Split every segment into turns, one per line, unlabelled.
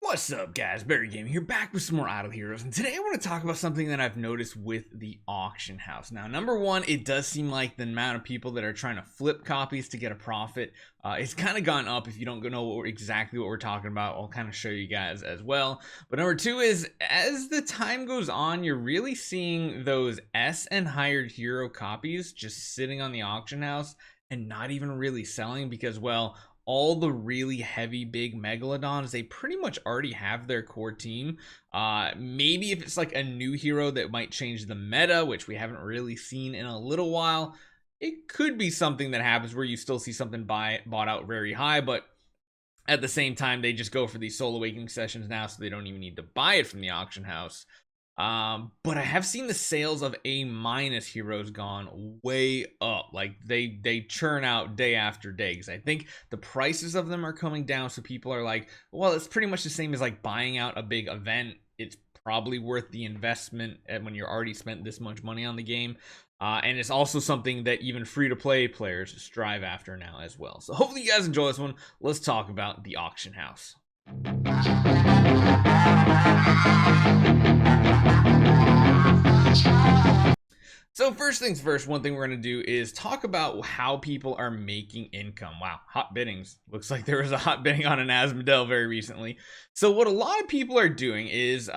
What's up, guys? Barry Gaming here, back with some more Idle Heroes, and today I want to talk about something that I've noticed with the auction house. Now, number one, it does seem like the amount of people that are trying to flip copies to get a profit, it's kind of gone up. If you don't know exactly what we're talking about, I'll kind of show you guys as well. But number two is, as the time goes on, you're really seeing those S and higher hero copies just sitting on the auction house and not even really selling because, well, all the really heavy big megalodons, they pretty much already have their core team. Maybe if it's like a new hero that might change the meta, which we haven't really seen in a little while, it could be something that happens where you still see something bought out very high, but at the same time they just go for these soul awakening sessions now, so they don't even need to buy it from the auction house. But I have seen the sales of A- heroes gone way up. Like they churn out day after day, because I think the prices of them are coming down, so people are like, well, it's pretty much the same as like buying out a big event. It's probably worth the investment when you're already spent this much money on the game. And it's also something that even free-to-play players strive after now as well. So hopefully you guys enjoy this one. Let's talk about the auction house. So first things first, one thing we're going to do is talk about how people are making income. Wow, hot biddings. Looks like there was a hot bidding on an Asmodel very recently. So what a lot of people are doing is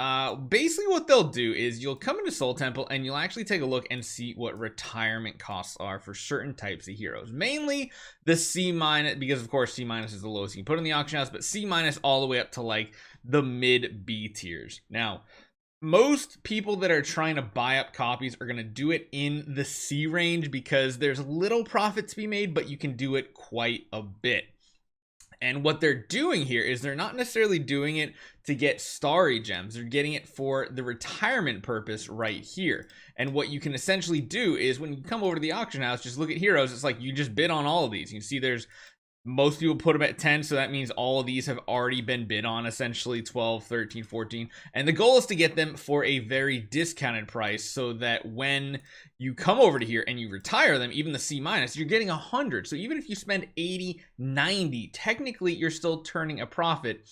basically what they'll do is you'll come into Soul Temple and you'll actually take a look and see what retirement costs are for certain types of heroes. Mainly the C-, because of course C- is the lowest you can put in the auction house, but C- all the way up to like the mid B tiers. Now, most people that are trying to buy up copies are going to do it in the C range because there's little profit to be made, but you can do it quite a bit. And what they're doing here is they're not necessarily doing it to get starry gems. They're getting it for the retirement purpose right here. And what you can essentially do is when you come over to the auction house, just look at heroes. It's like you just bid on all of these. You can see there's most people put them at 10, so that means all of these have already been bid on, essentially 12, 13, 14. And the goal is to get them for a very discounted price so that when you come over to here and you retire them, even the C-, you're getting 100. So even if you spend 80, 90, technically you're still turning a profit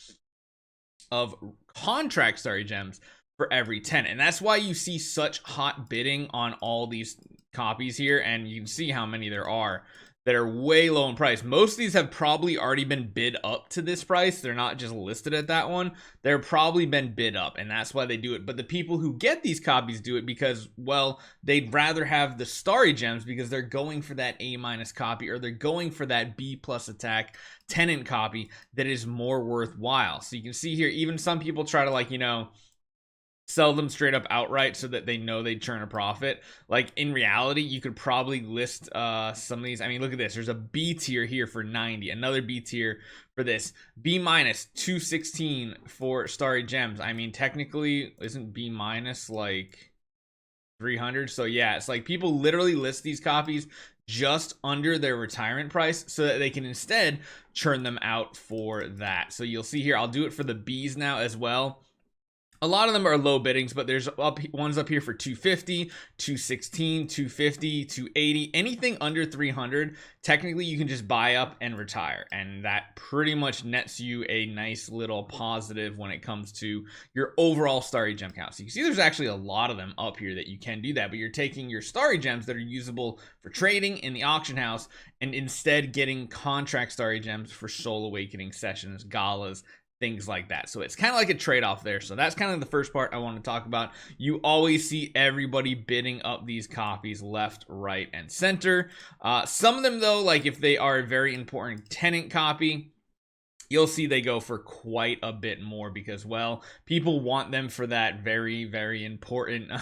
of contract starry gems for every 10. And that's why you see such hot bidding on all these copies here, and you can see how many there are that are way low in price. Most of these have probably already been bid up to this price. They're not just listed at that one. They're probably been bid up, and that's why they do it. But the people who get these copies do it because, well, they'd rather have the starry gems because they're going for that A- copy, or they're going for that B+ attack tenant copy that is more worthwhile. So you can see here, even some people try to, like, you know, sell them straight up outright so that they know they turn a profit. Like in reality, you could probably list some of these. I mean, look at this. There's a B tier here for 90, another B tier for this, B- 216 for starry gems. I mean, technically isn't B- like 300? So yeah, it's like people literally list these copies just under their retirement price so that they can instead churn them out for that. So you'll see here, I'll do it for the Bs now as well. A lot of them are low biddings, but there's ones up here for 250, 216, 250, 280, anything under 300. Technically, you can just buy up and retire, and that pretty much nets you a nice little positive when it comes to your overall starry gem count. So you can see there's actually a lot of them up here that you can do that, but you're taking your starry gems that are usable for trading in the auction house and instead getting contract starry gems for soul awakening sessions, galas, things like that. So it's kind of like a trade-off there. So that's kind of the first part I want to talk about. You always see everybody bidding up these copies left, right, and center. Some of them though, like if they are a very important tenant copy, you'll see they go for quite a bit more because, well, people want them for that very, very important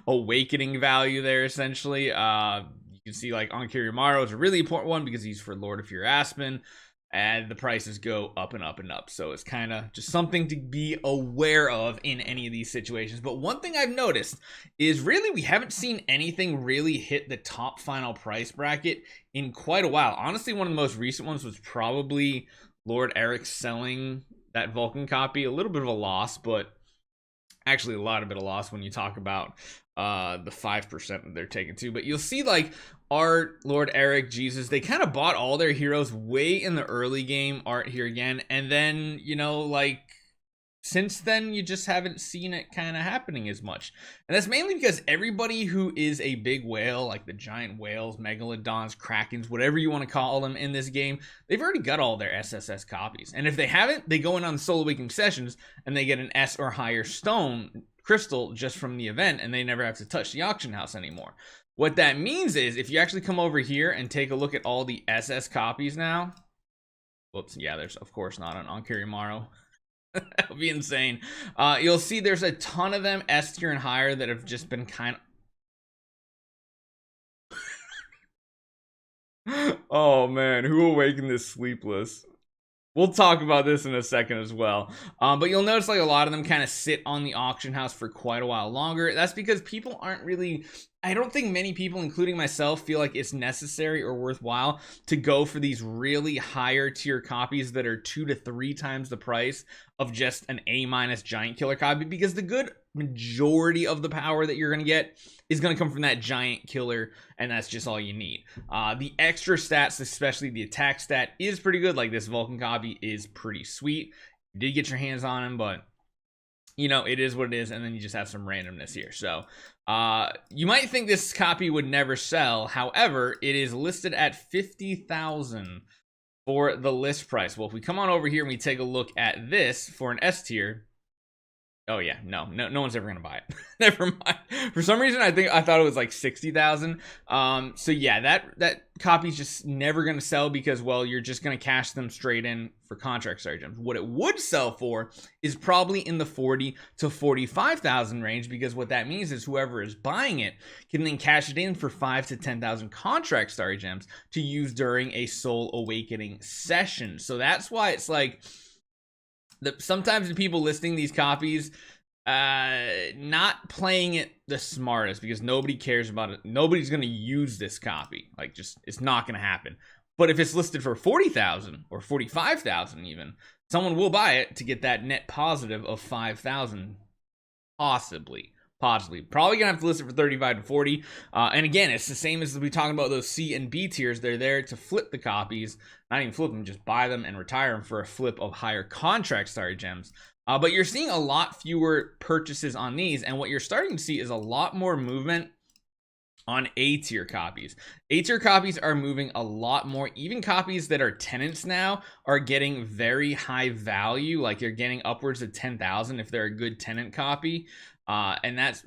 awakening value there, essentially. You can see like Ankh-Kirimaru is a really important one because he's for Lord of Fear Aspen, and the prices go up and up and up. So it's kind of just something to be aware of in any of these situations. But one thing I've noticed is really we haven't seen anything really hit the top final price bracket in quite a while. Honestly, one of the most recent ones was probably Lord Eric selling that Vulcan copy. A little bit of a loss, but actually a lot of it a loss when you talk about the 5% that they're taking too. But you'll see like Art, Lord Eric, Jesus, they kind of bought all their heroes way in the early game. Art here again, and then, you know, like since then, you just haven't seen it kind of happening as much. And that's mainly because everybody who is a big whale, like the giant whales, megalodons, krakens, whatever you want to call them in this game, they've already got all their SSS copies. And if they haven't, they go in on the Soul Awakening sessions and they get an S or higher stone crystal just from the event, and they never have to touch the auction house anymore. What that means is if you actually come over here and take a look at all the SS copies now, whoops, yeah, there's of course not an Onkirimaru. That would be insane. You'll see there's a ton of them S tier and higher that have just been kind of oh man, who awakened this sleepless? We'll talk about this in a second as well. But you'll notice like a lot of them kind of sit on the auction house for quite a while longer. That's because people aren't really, I don't think many people, including myself, feel like it's necessary or worthwhile to go for these really higher tier copies that are 2 to 3 times the price of just an A- giant killer copy, because the good majority of the power that you're going to get is going to come from that giant killer, and that's just all you need. The extra stats, especially the attack stat, is pretty good. Like this Vulcan copy is pretty sweet. You did get your hands on him, but you know, it is what it is, and then you just have some randomness here. So you might think this copy would never sell. However, it is listed at 50,000 for the list price. Well, if we come on over here and we take a look at this for an S tier, oh yeah, no one's ever gonna buy it. Never mind. For some reason, I thought it was like 60,000. So yeah, that copy's just never gonna sell because, well, you're just gonna cash them straight in for contract star gems. What it would sell for is probably in the 40 to 45,000 range, because what that means is whoever is buying it can then cash it in for 5 to 10,000 contract star gems to use during a Soul Awakening session. So that's why it's like, sometimes the people listing these copies not playing it the smartest, because nobody cares about it. Nobody's going to use this copy. Like, just, it's not going to happen. But if it's listed for 40,000 or 45,000 even, someone will buy it to get that net positive of 5,000, possibly. Probably gonna have to list it for 35 to 40. And again, it's the same as we talking about those C and B tiers. They're there to flip the copies, not even flip them, just buy them and retire them for a flip of higher contract star gems. But you're seeing a lot fewer purchases on these, and what you're starting to see is a lot more movement on A tier copies. A tier copies are moving a lot more. Even copies that are tenants now are getting very high value. Like, you're getting upwards of 10,000 if they're a good tenant copy. And that's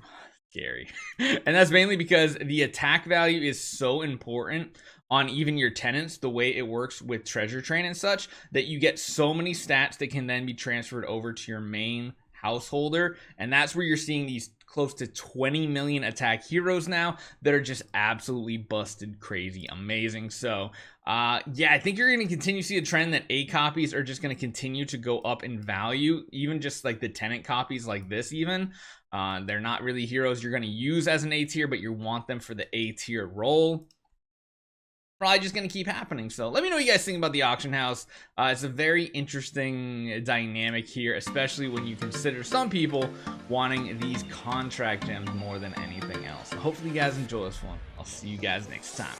scary. And that's mainly because the attack value is so important on even your tenants, the way it works with treasure train and such, that you get so many stats that can then be transferred over to your main householder. And that's where you're seeing these close to 20 million attack heroes now that are just absolutely busted crazy amazing. So yeah, I think you're going to continue to see a trend that A copies are just going to continue to go up in value. Even just like the tenant copies like this, even they're not really heroes you're going to use as an A tier, but you want them for the A tier role. Probably just going to keep happening. So let me know what you guys think about the auction house. It's a very interesting dynamic here, especially when you consider some people wanting these contract gems more than anything else. So hopefully you guys enjoy this one. I'll see you guys next time.